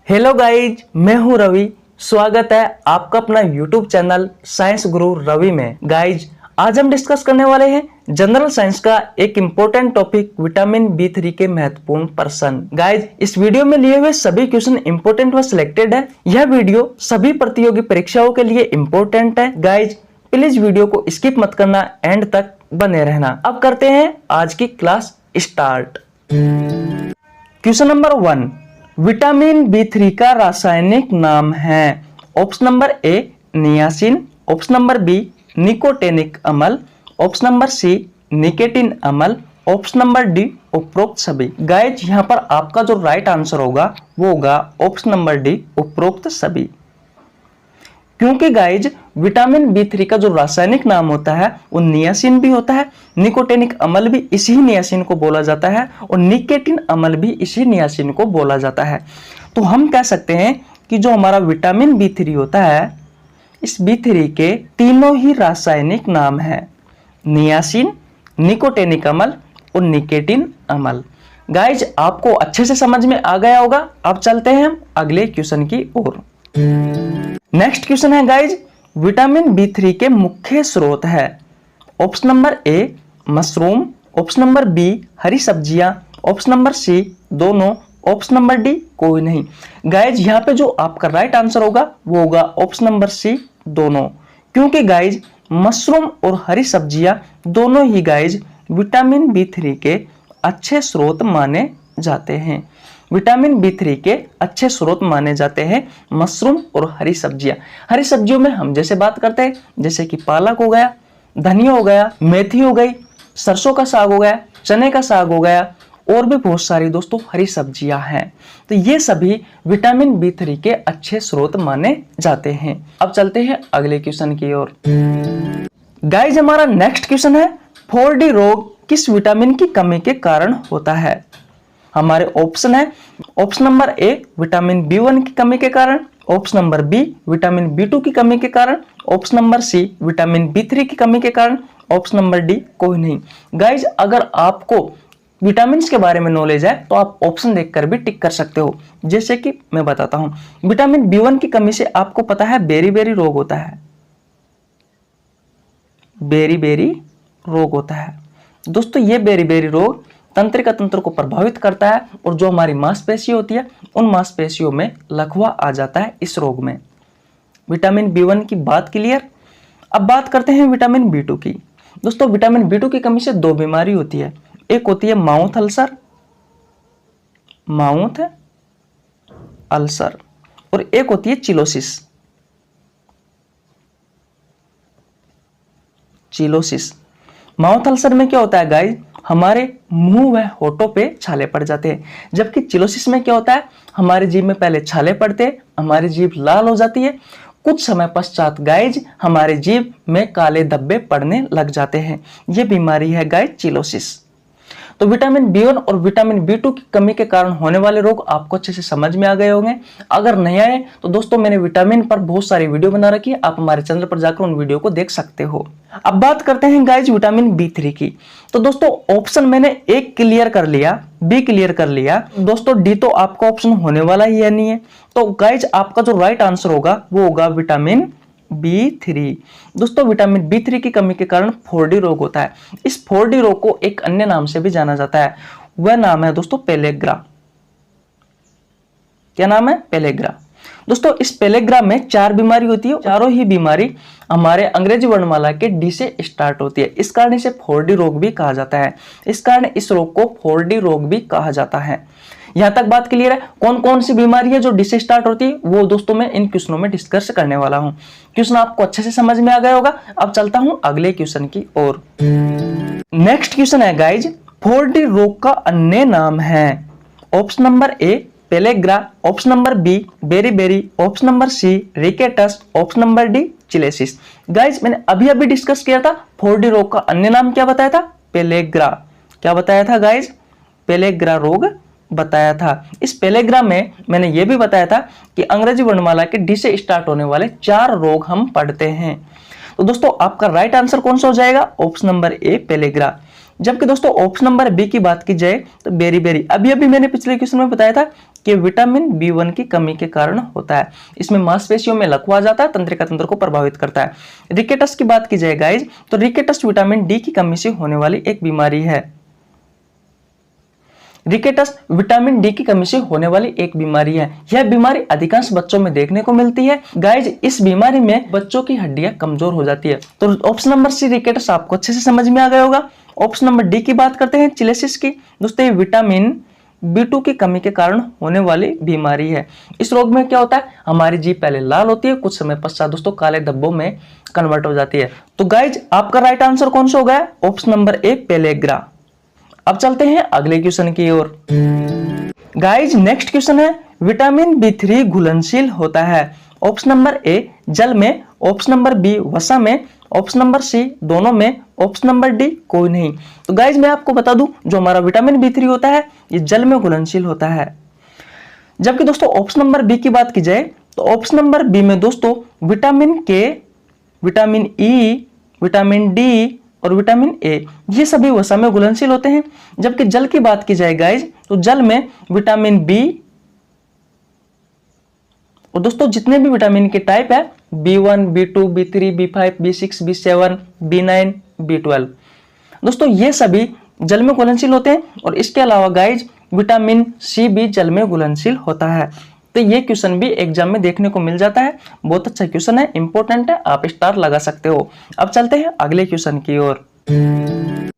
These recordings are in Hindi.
हेलो गाइज, मैं हूं रवि। स्वागत है आपका अपना यूट्यूब चैनल साइंस गुरु रवि में। गाइज, आज हम डिस्कस करने वाले हैं जनरल साइंस का एक इम्पोर्टेंट टॉपिक विटामिन बी3 के महत्वपूर्ण प्रश्न। गाइज, इस वीडियो में लिए हुए सभी क्वेश्चन इम्पोर्टेंट व सिलेक्टेड है। यह वीडियो सभी प्रतियोगी परीक्षाओं के लिए इम्पोर्टेंट है। गाइज, प्लीज वीडियो को स्किप मत करना, एंड तक बने रहना। अब करते हैं आज की class start. Question number 1, vitamin B3 का रासायनिक नाम है। ऑप्शन नंबर ए niacin, option number B nicotinic अम्ल, ऑप्शन नंबर सी निकेटिन अम्ल, ऑप्शन नंबर डी उपरोक्त सभी। गाइज, यहाँ पर आपका जो राइट आंसर होगा वो होगा ऑप्शन नंबर डी उपरोक्त सभी। क्योंकि गाइज, विटामिन बी3 का जो रासायनिक नाम होता है वो नियासिन भी होता है, निकोटेनिक अम्ल भी इसी नियासिन को बोला जाता है और निकेटिन अम्ल भी इसी नियासिन को बोला जाता है। तो हम कह सकते हैं कि जो हमारा विटामिन बी3 होता है, इस बी3 के तीनों ही रासायनिक नाम है, नियासिन, निकोटेनिक अम्ल और निकेटिन अम्ल। गाइज, आपको अच्छे से समझ में आ गया होगा। अब चलते हैं हम अगले क्वेश्चन की ओर। नेक्स्ट क्वेश्चन है गाइज, विटामिन बी3 के मुख्य स्रोत है। Option number A mushroom, option number B हरी सब्जियां, ऑप्शन नंबर सी दोनों, ऑप्शन नंबर डी कोई नहीं। गाइज, यहाँ पे जो आपका राइट आंसर होगा वो होगा ऑप्शन नंबर सी दोनों। क्योंकि गाइज, मशरूम और हरी सब्जियां दोनों ही गाइज विटामिन बी3 के अच्छे स्रोत माने जाते हैं। विटामिन बी3 के अच्छे स्रोत माने जाते हैं मशरूम और हरी सब्जियां। हरी सब्जियों में हम जैसे बात करते हैं, जैसे कि पालक हो गया, धनिया हो गया, मेथी हो गई, सरसों का साग हो गया, चने का साग हो गया, और भी बहुत सारी दोस्तों हरी सब्जियां हैं। तो ये सभी विटामिन बी3 के अच्छे स्रोत माने जाते हैं। अब चलते हैं अगले क्वेश्चन की ओर। गाइज, हमारा नेक्स्ट क्वेश्चन है, 4D रोग किस विटामिन की कमी के कारण होता है। हमारे ऑप्शन है, option number A vitamin B1 की कमी के कारण, ऑप्शन नंबर बी विटामिन बी2 की कमी के कारण, option number C vitamin B3 की कमी के कारण, ऑप्शन नंबर डी कोई नहीं। गाइज, अगर आपको विटामिन के बारे में नॉलेज है तो आप ऑप्शन देखकर भी टिक कर सकते हो। जैसे कि मैं बताता हूं, विटामिन बी1 की कमी से आपको पता है बेरी रोग होता है, बेरी रोग होता है। दोस्तों, ये बेरी रोग तंत्रिका तंत्र को प्रभावित करता है और जो हमारी मांसपेशी होती है उन मांसपेशियों में लकवा आ जाता है इस रोग में। विटामिन बी1 की बात क्लियर। अब बात करते हैं विटामिन बी2 की। दोस्तों, विटामिन बी2 की कमी से दो बीमारी होती है। एक होती है माउथ अल्सर और एक होती है चिलोसिस। माउथ अल्सर में क्या होता है गाइस, हमारे मुंह व होठों पे छाले पड़ जाते हैं। जबकि चिलोसिस में क्या होता है, हमारे जीभ में पहले छाले पड़ते हैं, हमारी जीभ लाल हो जाती है, कुछ समय पश्चात गाइज हमारे जीभ में काले धब्बे पड़ने लग जाते हैं। यह बीमारी है गाइज चिलोसिस। तो विटामिन बी1 और विटामिन बी2 की कमी के कारण होने वाले रोग आपको अच्छे से समझ में आ गए होंगे। अगर नहीं आए तो दोस्तों, मैंने विटामिन पर बहुत सारी वीडियो बना रखी है, आप हमारे चैनल पर जाकर उन वीडियो को देख सकते हो। अब बात करते हैं गाइज विटामिन बी3 की। तो दोस्तों, ऑप्शन मैंने ए क्लियर कर लिया, बी क्लियर कर लिया। दोस्तों, डी तो आपका ऑप्शन होने वाला ही है नहीं है। तो गाइज, आपका जो राइट आंसर होगा वो होगा विटामिन बी3। दोस्तों, विटामिन बी3 की कमी के कारण 4D रोग होता है। इस 4D रोग को एक अन्य नाम से भी जाना जाता है, वह नाम है दोस्तों पेलेग्रा। क्या नाम है? पेलेग्रा। दोस्तों, इस पेलेग्रा में 4 बीमारी होती है, चारों ही बीमारी हमारे अंग्रेजी वर्णमाला के डी से स्टार्ट होती है। इस कारण इसे 4D रोग भी कहा जाता है। इस कारण इस रोग को 4D रोग भी कहा जाता है। यहां तक बात क्लियर है। कौन कौन सी बीमारी है जो डी से स्टार्ट होती है, वो दोस्तों मैं इन क्वेश्चनों में डिस्कस करने वाला हूं। क्वेश्चन आपको अच्छे से समझ में आ गया होगा। अब चलता हूं अगले क्वेश्चन की ओर। नेक्स्ट क्वेश्चन है गाइज, 4D रोग का अन्य नाम है। Option number A pellagra, option number B beri, option number C rickets, option number D cheilosis. Guys, मैंने अभी डिस्कस किया था 4D रोग का अन्य नाम क्या बताया था, पेलेग्रा। क्या बताया था गाइज? पेलेग्रा रोग बताया था। इस पेलेग्रा में मैंने यह भी बताया था कि अंग्रेजी वर्णमाला के डी से स्टार्ट होने वाले 4 रोग हम पढ़ते हैं। तो दोस्तों, आपका राइट आंसर कौन सा हो जाएगा? Option number A pellagra. जबकि दोस्तों ऑप्शन नंबर बी की बात की जाए तो बेरी अभी अभी मैंने पिछले क्वेश्चन में बताया था कि विटामिन B1 की कमी के कारण होता है। इसमें मांसपेशियों में लकवा जाता है, तंत्रिका तंत्र को प्रभावित करता है। रिकेटस की बात की जाए गाइज तो रिकेटस विटामिन डी की कमी से होने वाली एक बीमारी है। रिकेटस विटामिन डी की कमी से होने वाली एक बीमारी है। यह बीमारी अधिकांश बच्चों में देखने को मिलती है। गाइज इस बीमारी में बच्चों की हड्डियां कमजोर हो जाती है। तो ऑप्शन नंबर सी रिकेटस आपको अच्छे से समझ में आ गया होगा। ऑप्शन नंबर डी की बात करते हैं चिलेसिस की। दोस्तों ये विटामिन B2 की कमी के कारण होने वाली बीमारी है। इस रोग में क्या होता है, हमारी जीभ पहले लाल होती है, कुछ समय पश्चात दोस्तों काले धब्बों में कन्वर्ट हो जाती है। तो गाइज आपका राइट आंसर कौन सा हो गया, ऑप्शन नंबर ए पेलेग्रा। अब चलते हैं अगले क्वेश्चन की ओर। गाइज नेक्स्ट क्वेश्चन है विटामिन B3 घुलनशील होता है। ऑप्शन नंबर ए जल में, ऑप्शन नंबर बी वसा में, ऑप्शन नंबर सी दोनों में, ऑप्शन नंबर डी कोई नहीं। तो गाइज मैं आपको बता दूं जो हमारा विटामिन B3 होता है ये जल में घुलनशील होता है। जबकि दोस्तों ऑप्शन नंबर बी की बात की जाए तो ऑप्शन नंबर बी में दोस्तों विटामिन के, विटामिन ई, विटामिन डी और विटामिन ए ये सभी वसा में घुलनशील होते हैं। जबकि जल की बात की जाए गाइज तो जल में विटामिन बी और दोस्तों जितने भी विटामिन के टाइप है B1, B2, B3, B5, B6, B7, B9, B12 दोस्तों ये सभी जल में घुलनशील होते हैं। और इसके अलावा गाइज विटामिन सी भी जल में घुलनशील होता है। तो ये क्वेश्चन भी एग्जाम में देखने को मिल जाता है। बहुत अच्छा क्वेश्चन है, इंपॉर्टेंट है, आप स्टार लगा सकते हो। अब चलते हैं अगले क्वेश्चन की ओर।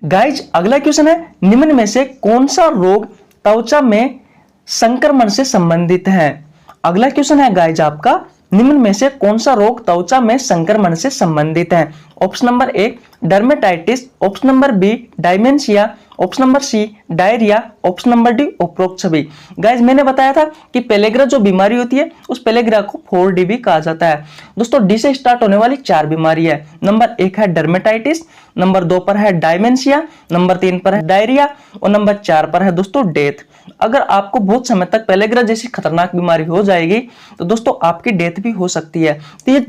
गाइज अगला क्वेश्चन है निम्न में से कौन सा रोग त्वचा में संक्रमण से संबंधित है। अगला क्वेश्चन है गाइज आपका निम्न में से कौन सा रोग त्वचा में संक्रमण से संबंधित है। Option number A dermatitis, option number B dementia, option number C diarrhoea, option number D उपरोक्त सभी। गाइज मैंने बताया था कि पेलेग्रा जो बीमारी होती है उस पेलेग्रा को 4D भी कहा जाता है। दोस्तों डी से स्टार्ट होने वाली 4 बीमारी है। नंबर 1 है डर्मेटाइटिस, नंबर 2 पर है डायमेंशिया, नंबर 3 पर है डायरिया और नंबर 4 पर है दोस्तों डेथ। अगर आपको बहुत समय तक पेलेग्रा जैसी खतरनाक बीमारी हो जाएगी तो दोस्तों आपकी डेथ भी हो सकती है। तो ये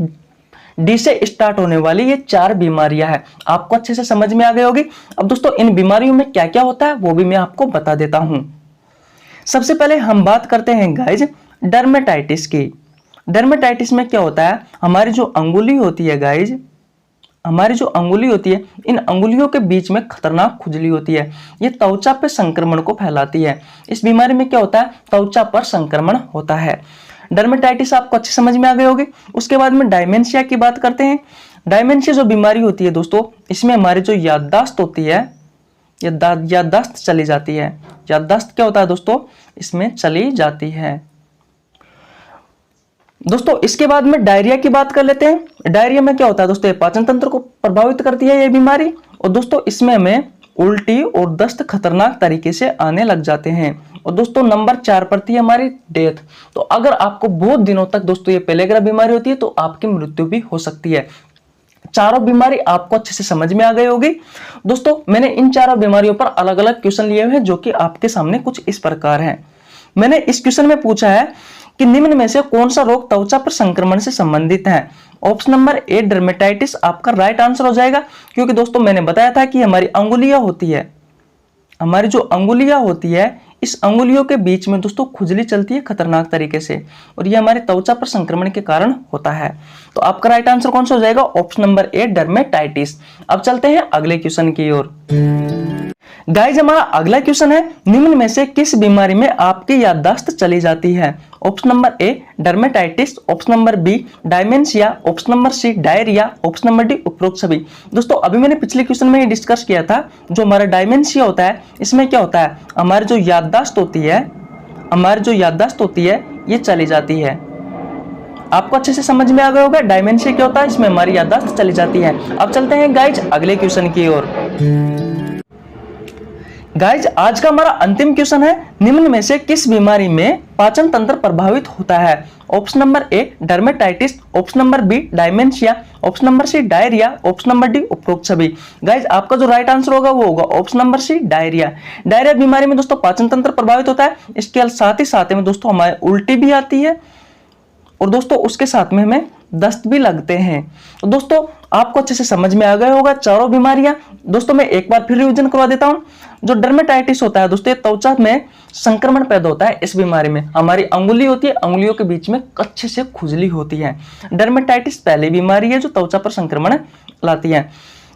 डी से स्टार्ट होने वाली ये 4 बीमारियां हैं, आपको अच्छे से समझ में आ गई होगी। अब दोस्तों इन बीमारियों में क्या क्या होता है वो भी मैं आपको बता देता हूं। सबसे पहले हम बात करते हैं गाइज डर्मेटाइटिस की। डर्मेटाइटिस में क्या होता है, हमारी जो अंगुली होती है गाइज, हमारी जो अंगुली होती है इन अंगुलियों के बीच में खतरनाक खुजली होती है। ये त्वचा पे संक्रमण को फैलाती है। इस बीमारी में क्या होता है, त्वचा पर संक्रमण होता है। डर्मेटाइटिस आपको अच्छी समझ में आ गई होगी। उसके बाद में डायमेंशिया की बात करते हैं। डायमेंशिया जो बीमारी होती है दोस्तों इसमें हमारी जो याददाश्त होती है याददाश्त चली जाती है। याददाश्त क्या होता है दोस्तों, इसमें चली जाती है। दोस्तों इसके बाद में डायरिया की बात कर लेते हैं। डायरिया में क्या होता है दोस्तों, पाचन तंत्र को प्रभावित करती है ये बीमारी। और दोस्तों इसमें हमें उल्टी और दस्त खतरनाक तरीके से आने लग जाते हैं। और दोस्तों नंबर 4 पर थी हमारी डेथ। तो अगर आपको बहुत दिनों तक दोस्तों ये पेलेग्रा बीमारी होती है तो आपकी मृत्यु भी हो सकती है। चारों बीमारी आपको अच्छे से समझ में आ गई होगी। दोस्तों मैंने इन चारों बीमारियों पर अलग अलग क्वेश्चन लिए हुए हैं जो कि आपके सामने कुछ इस प्रकार हैं। मैंने इस क्वेश्चन में पूछा है कि निम्न में से कौन सा रोग त्वचा पर संक्रमण से संबंधित है। ऑप्शन नंबर ए डर्मेटाइटिस आपका राइट आंसर हो जाएगा, क्योंकि दोस्तों मैंने बताया था कि हमारी अंगुलियां होती है, हमारी जो अंगुलियां होती है इस अंगुलियों के बीच में दोस्तों खुजली चलती है खतरनाक तरीके से और ये हमारे त्वचा पर संक्रमण के कारण होता है। तो आपका राइट आंसर कौन सा हो जाएगा, ऑप्शन नंबर ए डर्मेटाइटिस। अब चलते हैं अगले क्वेश्चन की ओर। गाइज हमारा अगला क्वेश्चन है निम्न में से किस बीमारी में आपकी याददाश्त चली जाती है। Option number A dermatitis, option number B dementia, option number C diarrhoea, option number D उपरोक्त सभी। दोस्तों अभी मैंने पिछले क्वेश्चन में डिस्कस किया था जो हमारा डायमेंशिया होता है इसमें क्या होता है, हमारी जो याददाश्त होती है ये चली जाती है। आपको अच्छे से समझ में आ गया होगा डायमेंशिया क्या होता है, इसमें हमारी याददाश्त चली जाती है। अब चलते हैं गाइज अगले क्वेश्चन की ओर। गाइज आज का हमारा अंतिम क्वेश्चन है निम्न में से किस बीमारी में पाचन तंत्र प्रभावित होता है। Option number A dermatitis, option number B dementia, option number C diarrhoea, option number D उपरोक्त सभी। गाइज आपका जो राइट आंसर होगा वो होगा option number C diarrhoea. Diarrhoea बीमारी में दोस्तों पाचन तंत्र प्रभावित होता है। इसके साथ ही में दोस्तों हमारे उल्टी भी आती है और दोस्तों उसके साथ में हमें दस्त भी लगते हैं। तो दोस्तों आपको अच्छे से समझ में आ गया होगा चारों बीमारियां। दोस्तों मैं एक बार फिर रिवीजन करवा देता हूं। जो डर्मेटाइटिस होता है दोस्तों, त्वचा में संक्रमण पैदा होता है। इस बीमारी में हमारी अंगुली होती है, अंगुलियों के बीच में अच्छे से खुजली होती है। डर्मेटाइटिस पहली बीमारी है जो त्वचा पर संक्रमण लाती है।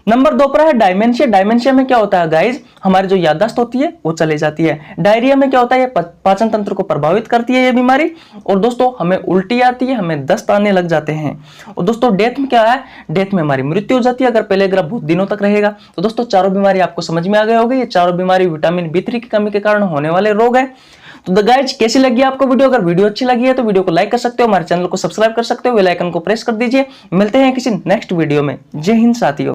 नंबर 2 पर है डायमेंशिया। डायमेंशिया में क्या होता है गाइज, हमारी जो याददाश्त होती है वो चली जाती है। डायरिया में क्या होता है, ये पाचन तंत्र को प्रभावित करती है ये बीमारी। और दोस्तों हमें उल्टी आती है, हमें दस्त आने लग जाते हैं। और दोस्तों डेथ में क्या है, डेथ में हमारी मृत्यु हो जाती है अगर पहले ग्रह बहुत दिनों तक रहेगा। तो दोस्तों चारों बीमारी आपको समझ में आ गए होगी। ये चारों बीमारी विटामिन B3 की कमी के कारण होने वाले रोग है। तो गाइज कैसी लगी आपको वीडियो? अगर वीडियो अच्छी लगी है तो वीडियो को लाइक कर सकते हो, हमारे चैनल को सब्सक्राइब कर सकते हो, बेल आइकन को प्रेस कर दीजिए। मिलते हैं किसी नेक्स्ट वीडियो में। जय हिंद साथियों।